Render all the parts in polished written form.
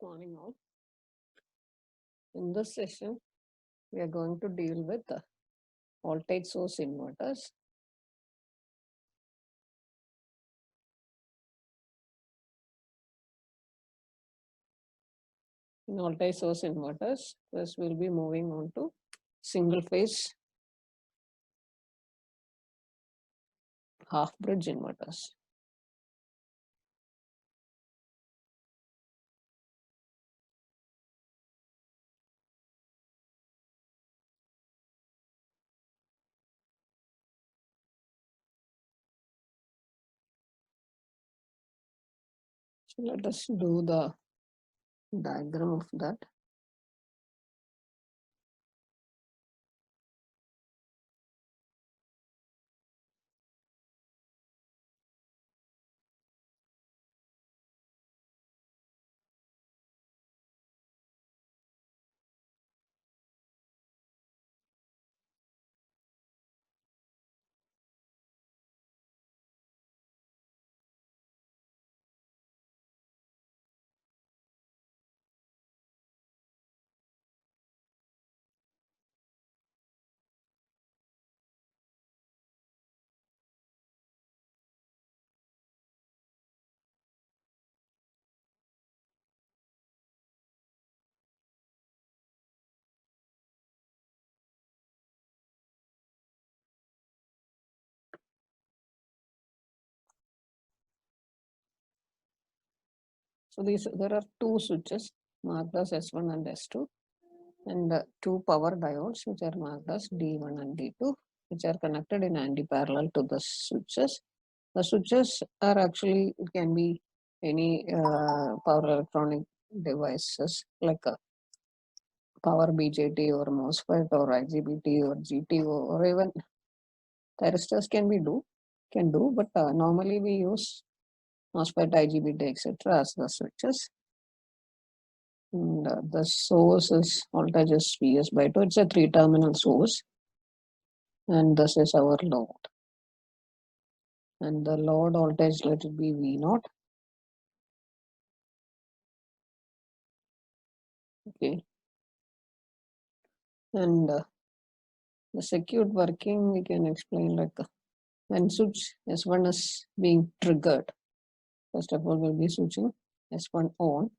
Morning all. In this session, we are going to deal with voltage source inverters. In voltage source inverters, first we'll be moving on to single phase half bridge inverters. So let us do the diagram of that. So there are two switches marked as S1 and S2, and two power diodes which are marked as D1 and D2, which are connected in anti-parallel to the switches. The switches are actually, it can be any power electronic devices like a power BJT or MOSFET or IGBT or GTO, or even thyristors can do, but normally we use MOSFET, IGBT, etc. as the switches. And the source is voltage is Vs by 2. It's a 3-terminal source, and this is our load. And the load voltage, let it be V0. Okay. And the circuit working, we can explain like when switch S1 is being triggered. First of all, we'll be switching S1 on.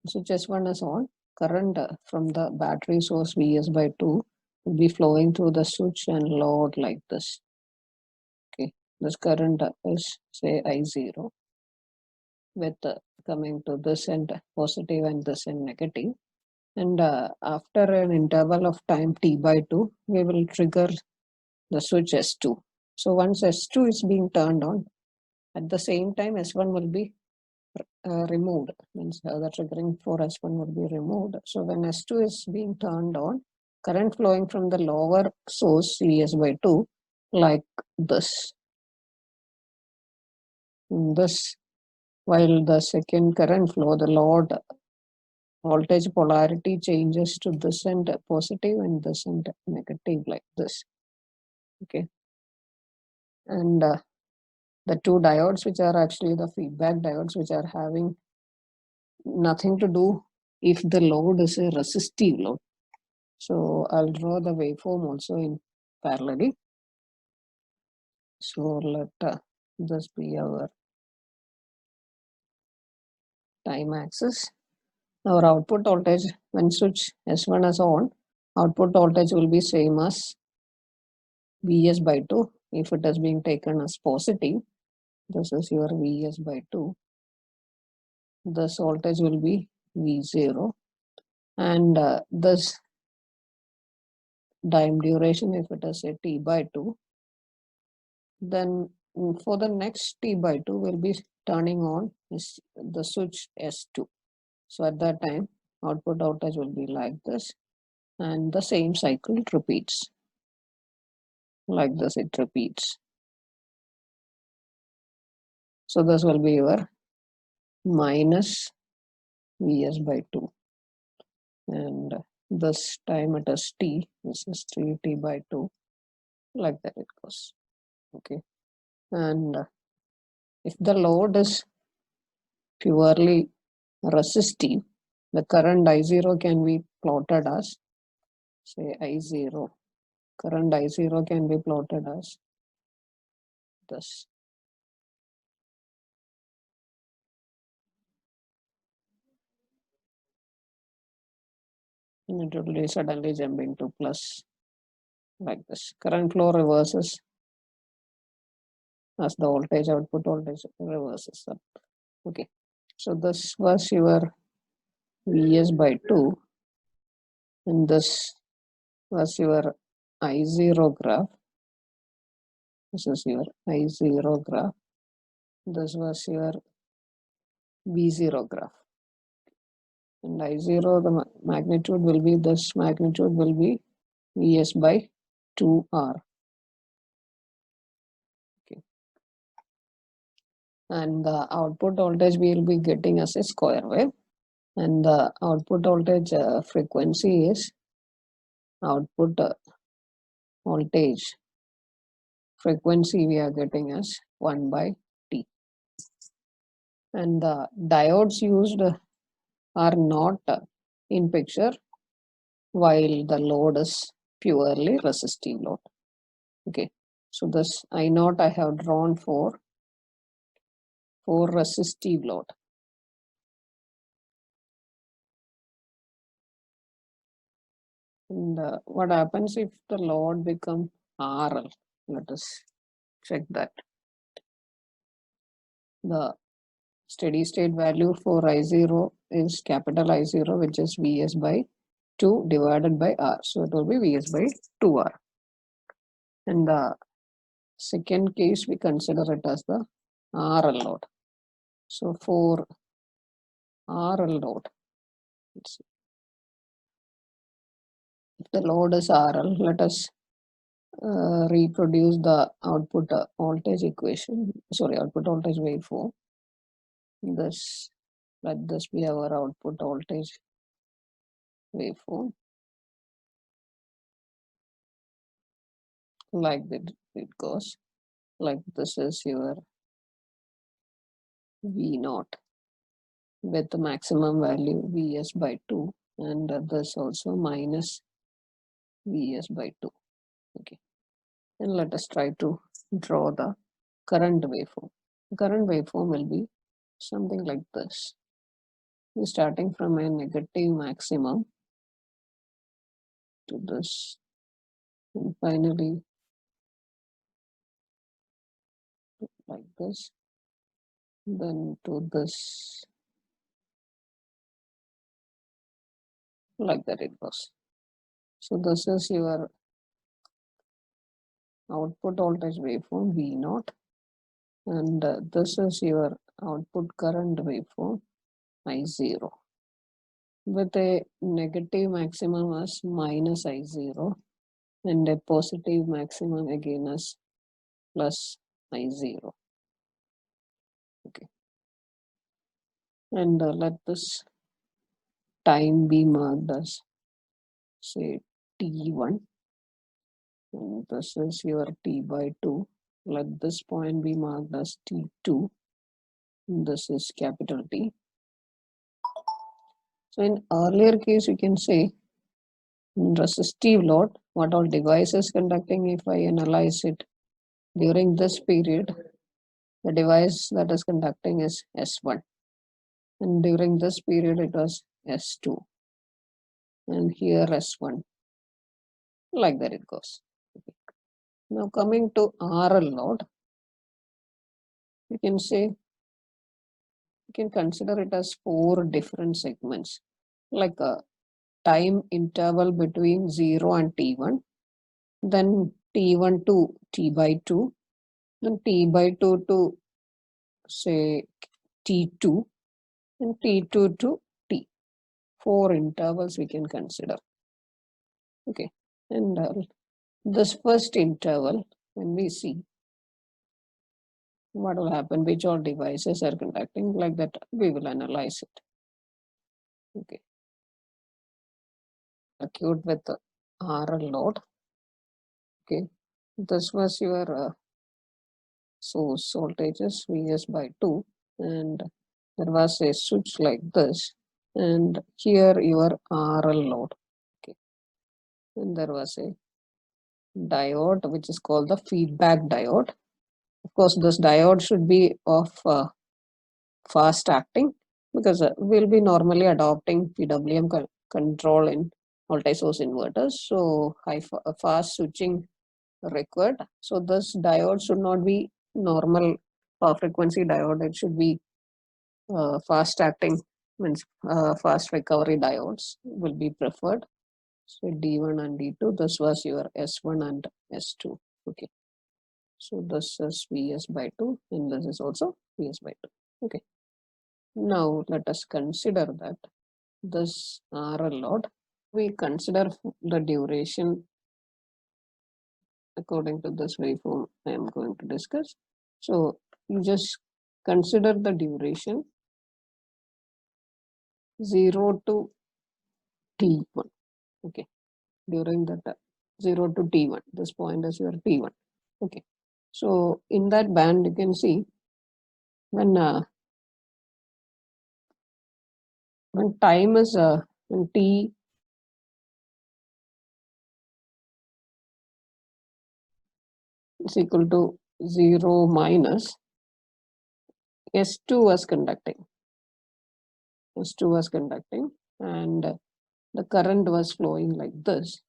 Switch S1 is on. Current from the battery source Vs by 2 will be flowing through the switch and load like this. Okay, this current is say I0 with coming to this end positive and this end negative. And after an interval of time t by 2, we will trigger the switch S2. So once S2 is being turned on, at the same time S1 will be removed, means the triggering for S1 will be removed. So when S2 is being turned on, current flowing from the lower source Vs by 2 like this. This, while the second current flow, the load voltage polarity changes to this end positive and this end negative like this. Okay. And the two diodes, which are actually the feedback diodes, which are having nothing to do if the load is a resistive load. So I'll draw the waveform also in parallelly. So let this be our time axis. Our output voltage when switch S1 is on, output voltage will be same as Vs by 2 if it is being taken as positive. This is your Vs by 2. This voltage will be V0, and this time duration, if it is a t by 2, then for the next t by 2 will be turning on is the switch S2. So at that time output voltage will be like this, and the same cycle repeats like this. It repeats. So this will be your minus Vs by 2, and this time it is t, this is 3t by 2, like that it goes. Okay. And if the load is purely resistive, The current I0 can be plotted as, say, I0. Current I0 can be plotted as this. And it will be suddenly jumping to plus like this. Current flow reverses as the voltage output voltage reverses up. Okay, so this was your Vs by 2, and this was your I0 graph. This is your I0 graph. This was your V0 graph. And I0, the magnitude will be, this magnitude will be Vs by 2R. Okay. And the output voltage we will be getting as a square wave. And the output voltage frequency is output voltage frequency we are getting as 1 by T. And the diodes used are not in picture while the load is purely resistive load. Okay, so this I0 I have drawn for resistive load. And what happens if the load become RL? Let us check that. The steady state value for I0 is capital I0, which is Vs by 2 divided by R. So it will be Vs by 2R. And the second case, we consider it as the RL load. So for RL load, if the load is RL, let us reproduce the output voltage equation, output voltage waveform. This, let this be our output voltage waveform. Like that it goes. Like this is your V0 with the maximum value Vs by 2, and this also minus Vs by 2. Okay, and let us try to draw the current waveform. The current waveform will be something like this. We're starting from a negative maximum to this, and finally like this, then to this, like that it goes. So this is your output voltage waveform V0, and this is your output current waveform I0 with a negative maximum as minus I0 and a positive maximum again as plus I0. Okay, and let this time be marked as, say, T1, and this is your T by 2. Let this point be marked as T2, and this is capital T. So in earlier case, you can say in resistive load, what all device is conducting, if I analyze it during this period, the device that is conducting is S1, and during this period it was S2, and here S1, like that it goes. Okay. Now coming to RL load, you can say, you can consider it as 4 different segments, like a time interval between 0 and T1, then T1 to T by 2, then T by 2 to, say, T2, and T2 to T. 4 intervals we can consider. Okay, and this first interval, when we see what will happen, which all devices are conducting, like that we will analyze it. Okay, circuit with the RL load. Okay, this was your source voltages Vs by 2, and there was a switch like this, and here your RL load. Okay, and there was a diode which is called the feedback diode. Of course, this diode should be of fast acting, because we'll be normally adopting PWM control in multi-source inverters. So fast switching required. So this diode should not be normal frequency diode. It should be fast acting, means fast recovery diodes will be preferred. So D1 and D2, this was your S1 and S2. Okay. So this is Vs by 2 and this is also Vs by 2. Okay. Now let us consider that this RL load, we consider the duration according to this waveform I am going to discuss. So you just consider the duration 0 to T1. Okay. During that 0 to T1, this point is your T1. Okay. So in that band, you can see when time is when T is equal to 0 minus, S2 was conducting. S2 was conducting and the current was flowing like this.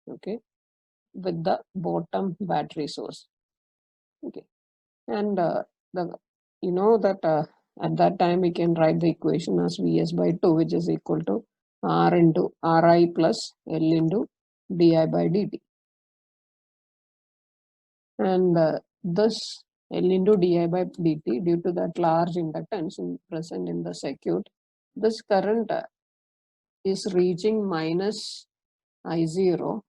Okay. With the bottom battery source. Okay. And the you know that at that time we can write the equation as Vs by 2, which is equal to R into Ri plus L into di by dt. And this L into di by dt, due to that large inductance present in the circuit, this current is reaching minus I0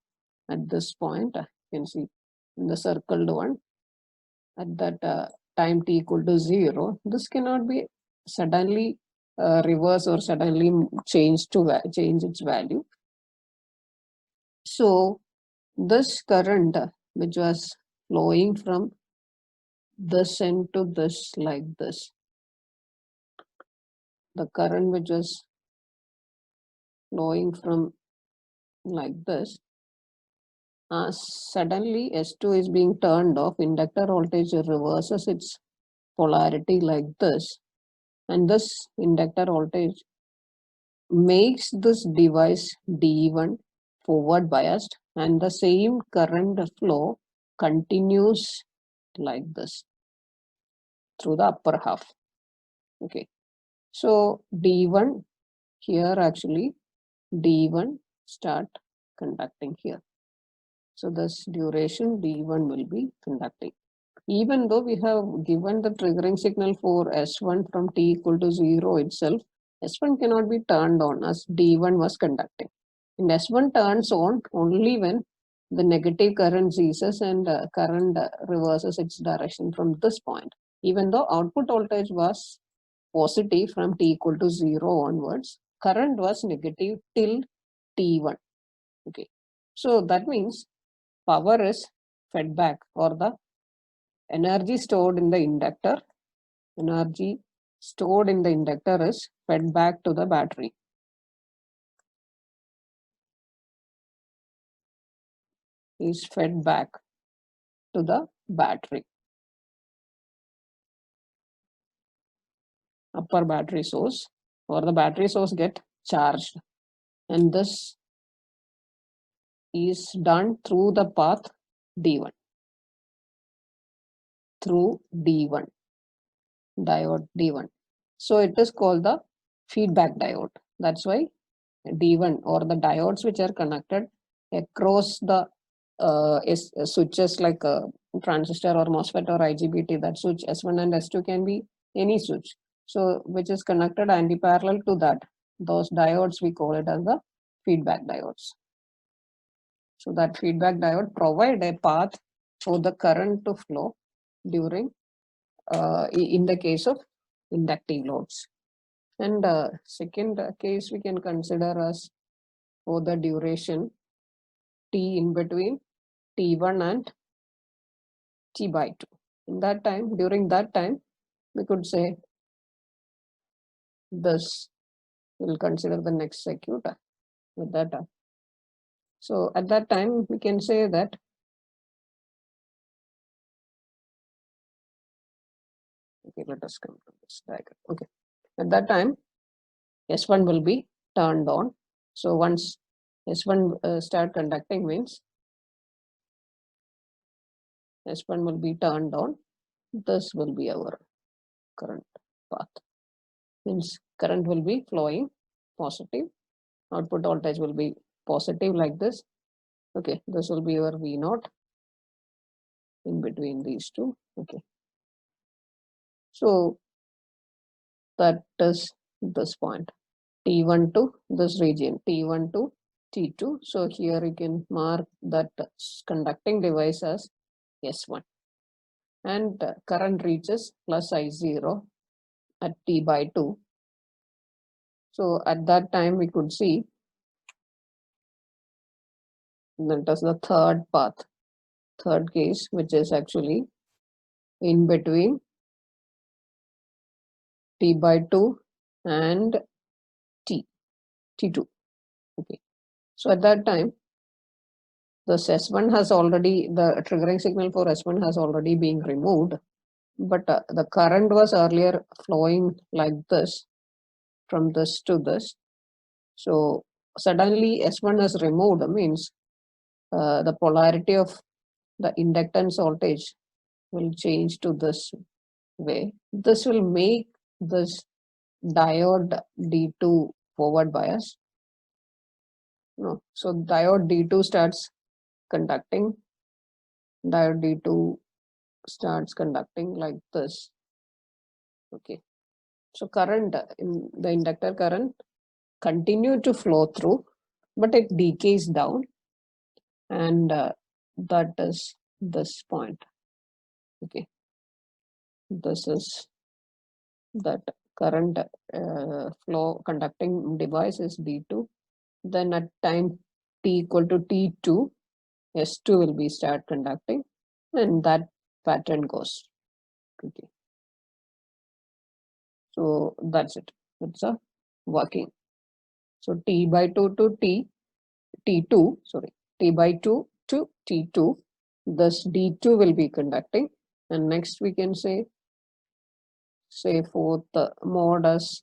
at this point. You can see in the circled one at that time t equal to 0. This cannot be suddenly reverse or suddenly change its value. So this current which was flowing from this end to this like this, the current which was flowing from like this, suddenly S2 is being turned off, inductor voltage reverses its polarity like this, and this inductor voltage makes this device D1 forward biased, and the same current flow continues like this through the upper half. Okay, so D1 here, actually D1 start conducting here. So this duration D1 will be conducting. Even though we have given the triggering signal for S1 from t equal to 0 itself, S1 cannot be turned on as D1 was conducting. And S1 turns on only when the negative current ceases and current reverses its direction from this point. Even though output voltage was positive from t equal to 0 onwards, current was negative till T1. Okay. So that means power is fed back, or the energy stored in the inductor is fed back to the battery. Is fed back to the battery, upper battery source, or the battery source get charged, and this is done through the path D1, through D1, diode D1. So it is called the feedback diode. That's why D1, or the diodes which are connected across the switches like a transistor or MOSFET or IGBT, that switch S1 and S2 can be any switch. So which is connected anti-parallel to that. Those diodes we call it as the feedback diodes. So that feedback diode provide a path for the current to flow during in the case of inductive loads. And second case we can consider as for the duration t in between T1 and T by 2. In that time, during that time, we could say this we'll consider the next circuit with that. So at that time, we can say that okay, let us come to this diagram. Okay, at that time, S1 will be turned on. So once S1 start conducting means S1 will be turned on. This will be our current path. Means current will be flowing positive. Output voltage will be positive like this. Okay, this will be your V0 in between these two. Okay. So that is this point. T1 to this region, T1 to T2. So here you can mark that conducting device as S1. And current reaches plus I0 at T by 2. So at that time we could see that is the third path, third case, which is actually in between T by 2 and T2. Okay. So at that time, the S1 has already, the triggering signal for S1 has already been removed, but the current was earlier flowing like this, from this to this. So suddenly S1 is removed, means the polarity of the inductance voltage will change to this way. This will make this diode D2 forward bias. No, so diode D2 starts conducting. Diode D2 starts conducting like this. Okay. So current in the inductor current continue to flow through, but it decays down, and that is this point. Okay. This is that current flow conducting device is D2. Then at time t equal to T2, S2 will be start conducting, and that pattern goes. Okay. So that's it. It's a working. So T by 2 to T2, sorry, T by 2 to T2, thus D2 will be conducting. And next we can say fourth mode as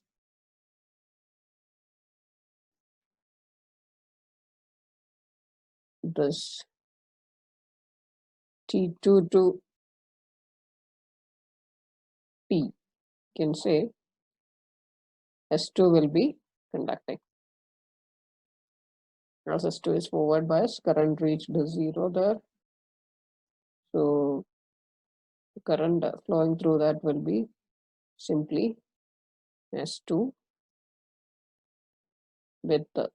this T2 to T, can say S2 will be conducting. As S2 is forward bias, current reached 0 there. So current flowing through that will be simply S2 with the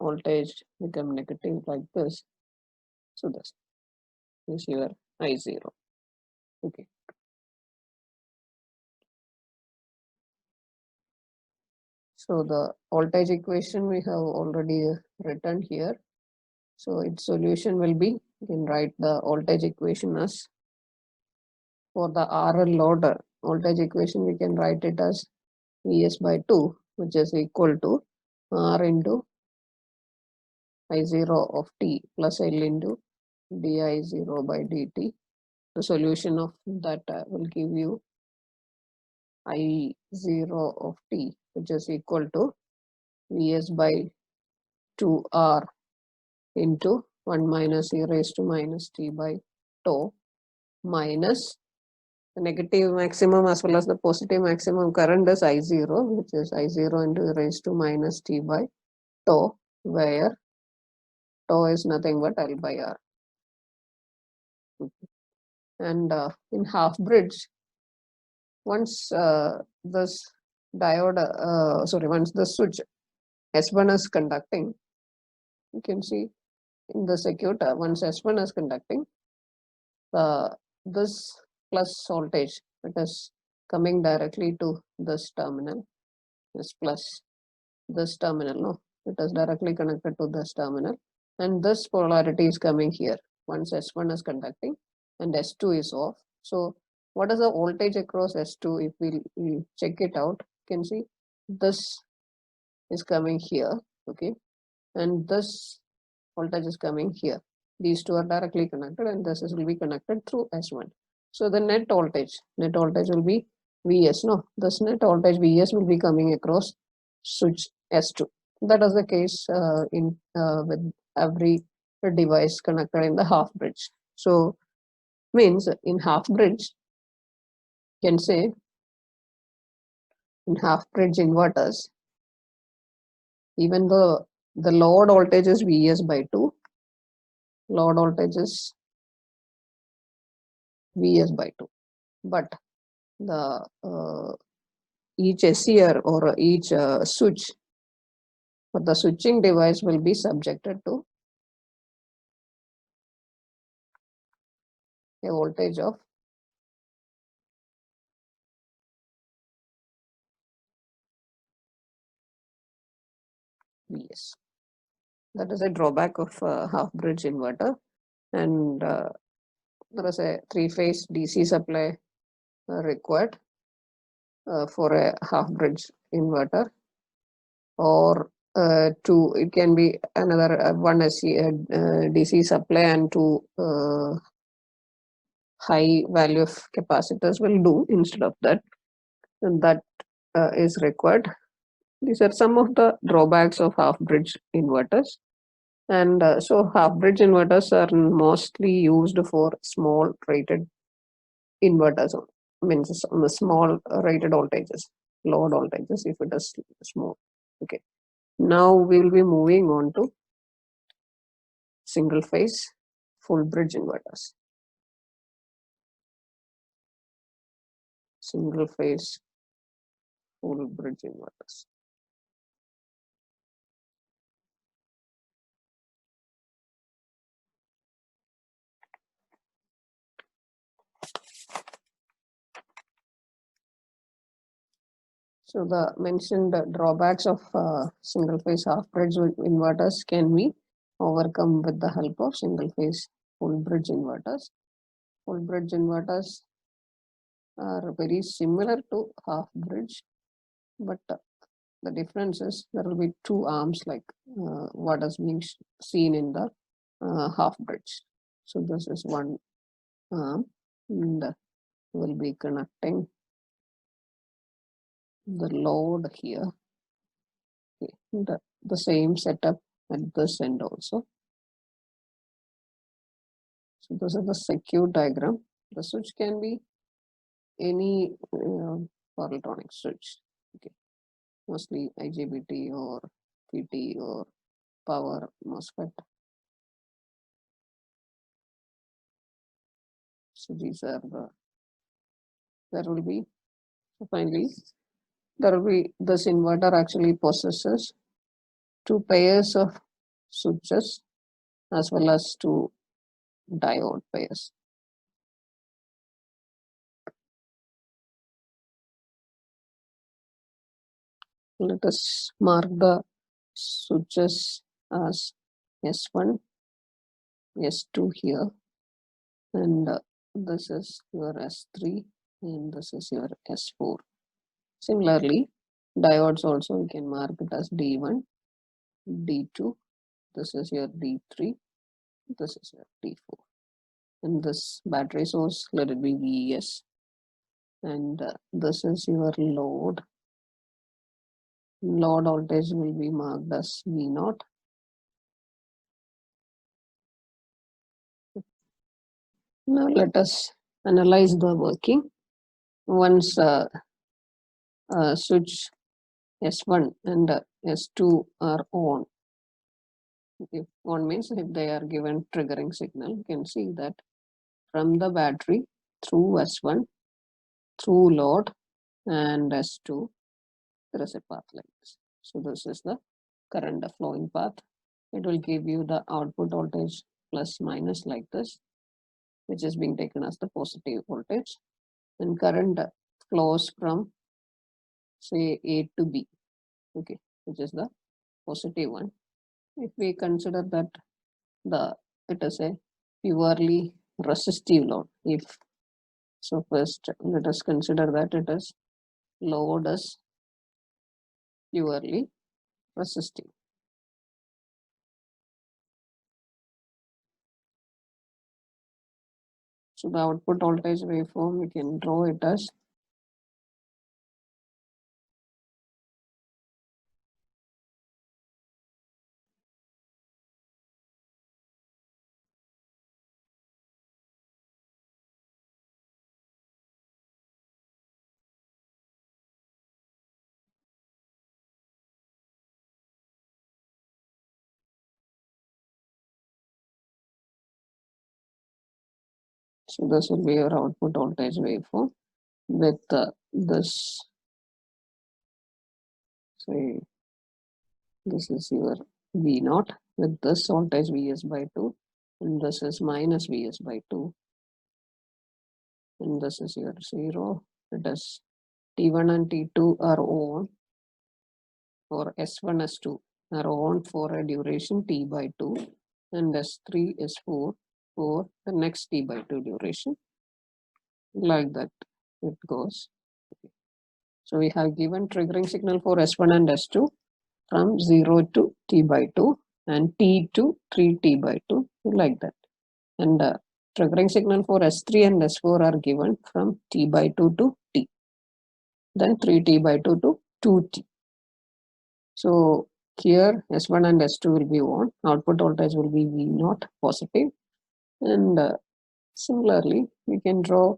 voltage become negative like this. So this is your I0. Okay. So the voltage equation we have already written here. So its solution will be, you can write the voltage equation as, for the RL loader, voltage equation we can write it as Vs by 2, which is equal to R into I0 of t plus L into di0 by dt. The solution of that will give you I0 of t, which is equal to Vs by 2R into 1 minus e raised to minus t by tau minus the negative maximum as well as the positive maximum current is I0, which is I0 into e raised to minus t by tau, where tau is nothing but L by R. And in half bridge, once this diode, once the switch S1 is conducting, you can see in the circuit, once S1 is conducting, this plus voltage, it is coming directly to this terminal, this plus this terminal, no, it is directly connected to this terminal, and this polarity is coming here once S1 is conducting and S2 is off. So what is the voltage across S2? If we check it out, you can see this is coming here, okay, and this voltage is coming here. These two are directly connected, and this will be connected through S1. So the net voltage will be Vs. No, this net voltage Vs will be coming across switch S2. That is the case with every device connected in the half bridge. So means in half bridge, you can say in half bridge inverters, even though the load voltage is Vs by 2, load voltage is Vs by 2, but the each SCR or each switch for the switching device will be subjected to a voltage of Vs. That is a drawback of half bridge inverter, and there is a 3-phase DC supply required for a half bridge inverter, or two, it can be another one DC supply and two high value of capacitors will do instead of that, and that is required. These are some of the drawbacks of half bridge inverters. And so half bridge inverters are mostly used for small rated inverters, means on the small rated voltages, low voltages if it is small. Okay. Now we will be moving on to single phase full bridge inverters. Single phase full bridge inverters. So the mentioned drawbacks of single phase half bridge inverters can be overcome with the help of single phase full bridge inverters. Full bridge inverters are very similar to half bridge, but the difference is there will be two arms like what is being seen in the half bridge. So this is one arm, and will be connecting the load here. Okay. The same setup at this end also. So this is the circuit diagram. The switch can be any power electronic switch. Okay, mostly IGBT or PT or power MOSFET. So these are the. There will be. So finally, there will be this inverter actually possesses two pairs of switches as well as two diode pairs. Let us mark the switches as S1, S2 here, and this is your S3, and this is your S4. Similarly, diodes also you can mark it as D1, D2, this is your D3, this is your D4. And this battery source, let it be VS, and this is your load. Load voltage will be marked as V0. Now let us analyze the working. Once switch S1 and S2 are on, if on means if they are given triggering signal, you can see that from the battery through S1, through load and S2, there is a path like this. So this is the current flowing path. It will give you the output voltage plus minus like this, which is being taken as the positive voltage. And current flows from say A to B, okay, which is the positive one. If we consider that it is a purely resistive load, if so, first let us consider that it is load as purely resistive. So the output voltage waveform, we can draw it as so this will be your output voltage waveform with this, say this is your V naught with this voltage Vs by 2, and this is minus Vs by 2, and this is your 0. It is T1 and T2 are on, or S1, S2 are on for a duration T by 2, and S3, S4 for the next T by 2 duration. Like that it goes. So we have given triggering signal for S1 and S2 from 0 to T by 2 and T to 3T by 2, like that. And triggering signal for S3 and S4 are given from T by 2 to T, then 3T by 2 to 2T. So here S1 and S2 will be on, output voltage will be V naught positive, and similarly we can draw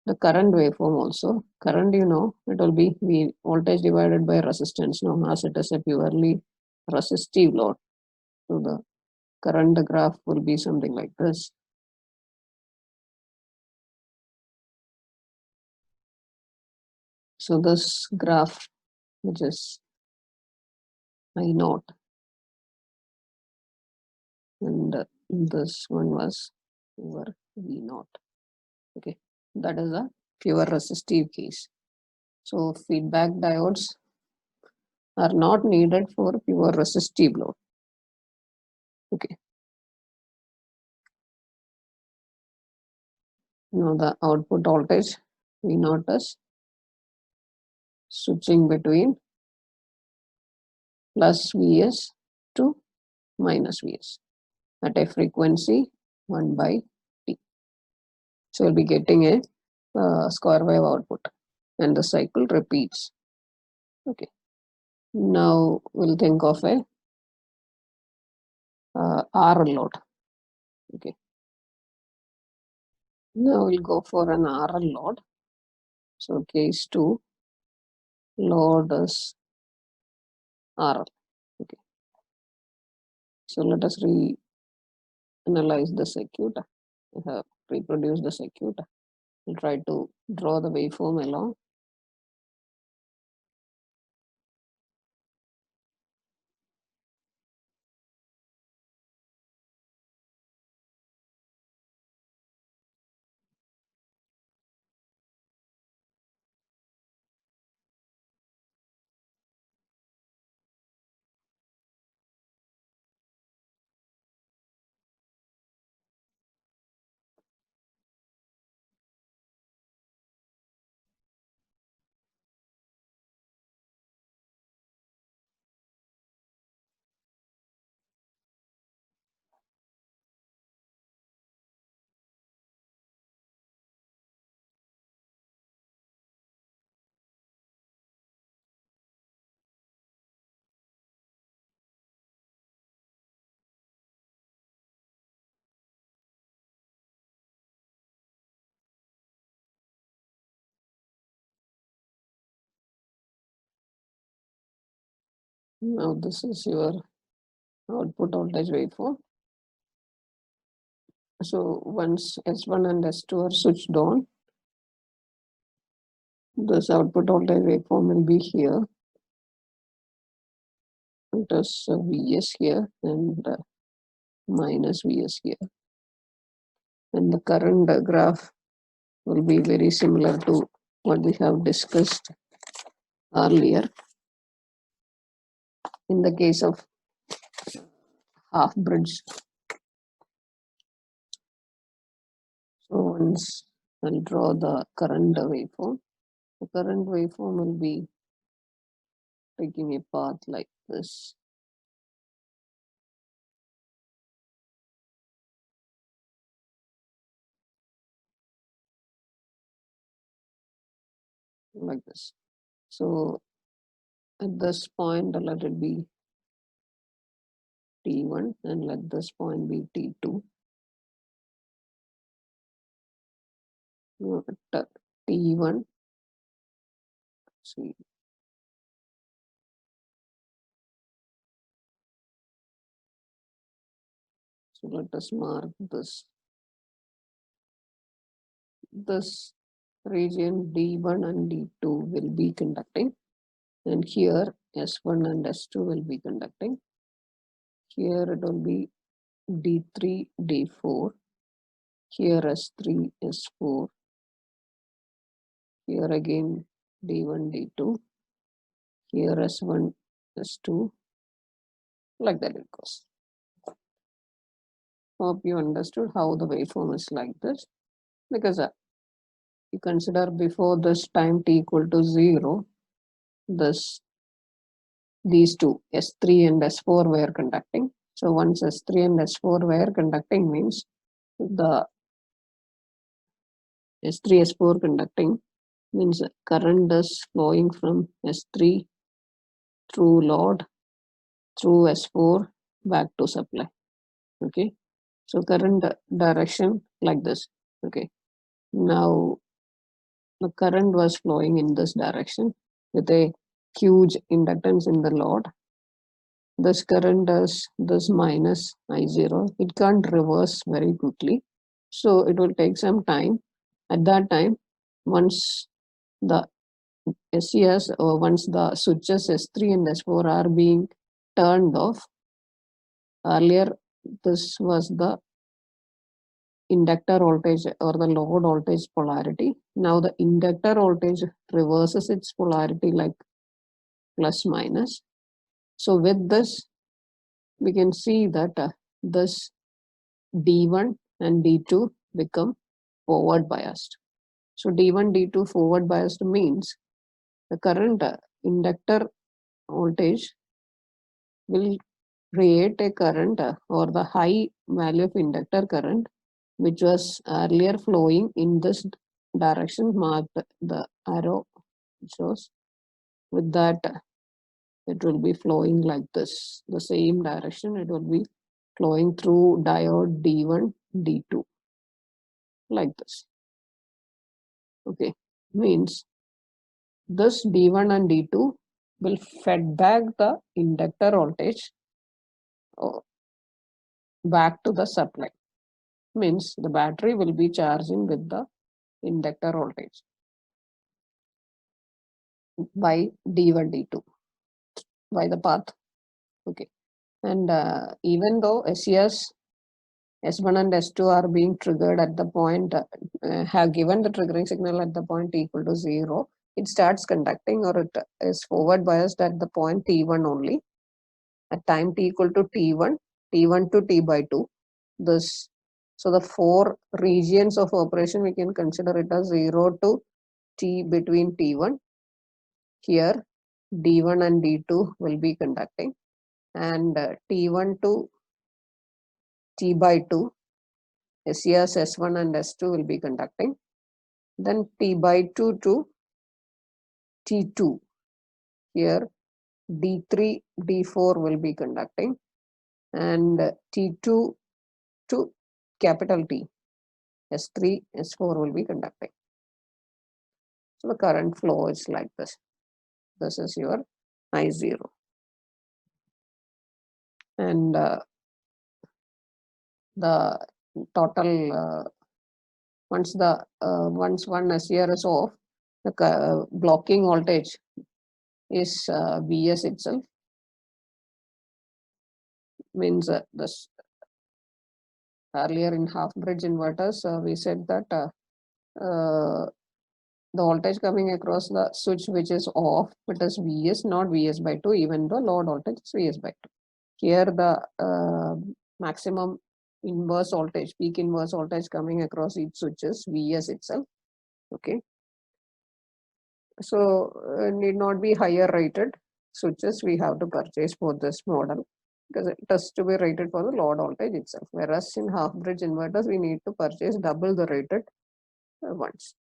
the current waveform also. Current, you know, it will be V voltage divided by resistance now, as it is a purely resistive load. So the current graph will be something like this. So this graph, which is I naught, and this one was over V naught. Okay, that is a pure resistive case. So feedback diodes are not needed for pure resistive load. Okay. Now the output voltage V naught is switching between plus Vs to minus Vs at a frequency 1 by T. So we'll be getting a square wave output, and the cycle repeats. Okay. Now we'll think of a RL load. Okay. Now we'll go for an RL load. So case 2, load is RL. Okay. So let us analyze the circuit. I have reproduced the circuit. We'll try to draw the waveform along. Now this is your output voltage waveform. So once S1 and S2 are switched on, this output voltage waveform will be here. It is Vs here and minus Vs here. And the current graph will be very similar to what we have discussed earlier. In the case of half bridge, so once I'll draw the current waveform. The current waveform will be taking a path like this. like this. So at this point, let it be T1 and let this point be T2. At T1, see, so let us mark this. This region D1 and D2 will be conducting, and here S1 and S2 will be conducting. Here it will be D3, D4. Here S3, S4. Here again D1, D2. Here S1, S2. Like that it goes. Hope you understood how the waveform is like this. Because you consider before this time t equal to 0, these two S3 and S4 were conducting. So once S3 and S4 were conducting means the S3, S4 conducting means current is flowing from S3 through load through S4 back to supply. Okay, so current direction like this. Okay, now the current was flowing in this direction with a huge inductance in the load. This current is this minus I0. It can't reverse very quickly, so it will take some time. At that time, once the SES or once the switches S3 and S4 are being turned off, earlier this was the inductor voltage or the load voltage polarity. Now the inductor voltage reverses its polarity like plus minus. So with this, we can see that this D1 and D2 become forward biased. So D1, D2 forward biased means the current inductor voltage will create a current or the high value of inductor current which was earlier flowing in this direction marked the arrow shows. With that it will be flowing like this, the same direction. It will be flowing through diode D1, D2 like this. Okay, means this D1 and D2 will fed back the inductor voltage back to the supply. Means the battery will be charging with the inductor voltage by D1, D2 by the path. Okay, and even though SES, S1 and S2 are being triggered at the point, have given the triggering signal at the point t equal to 0, it starts conducting or it is forward biased at the point T1 only. At time t equal to T1, T1 to T by 2. This, so the four regions of operation we can consider it as 0 to T between T1. Here D1 and D2 will be conducting, and T1 to T by 2, SES, S1 and S2 will be conducting. Then T by 2 to T2, here D3, D4 will be conducting, and T2 to capital T, S3, S4 will be conducting. So the current flow is like this. This is your I0. And the total, once one SER is off, the blocking voltage is Vs itself. Means this earlier in half bridge inverters, we said that the voltage coming across the switch which is off, it is Vs, not Vs by 2, even though load voltage is Vs by 2. Here the maximum inverse voltage, peak inverse voltage coming across each switch is Vs itself. Okay. So need not be higher rated switches we have to purchase for this model because it has to be rated for the load voltage itself. Whereas in half bridge inverters, we need to purchase double the rated ones.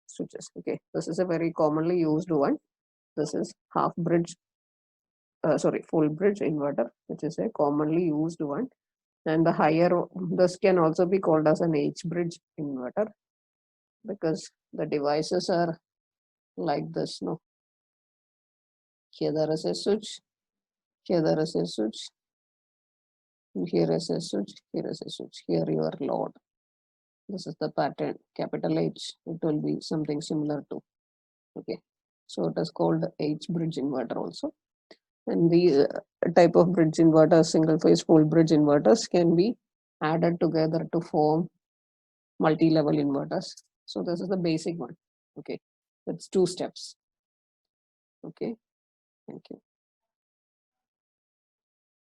switches. Okay, this is a very commonly used one. This is half bridge, full bridge inverter, which is a commonly used one. And the higher, this can also be called as an H bridge inverter, because the devices are like this. No, here there is a switch, here there is a switch, here is a switch, here is a switch, here your load. This is the pattern, capital H. It will be something similar to. Okay, so it is called H bridge inverter also. And the type of bridge inverters, single phase full bridge inverters, can be added together to form multi-level inverters. So this is the basic one. Okay, that's 2 steps. Okay, thank you.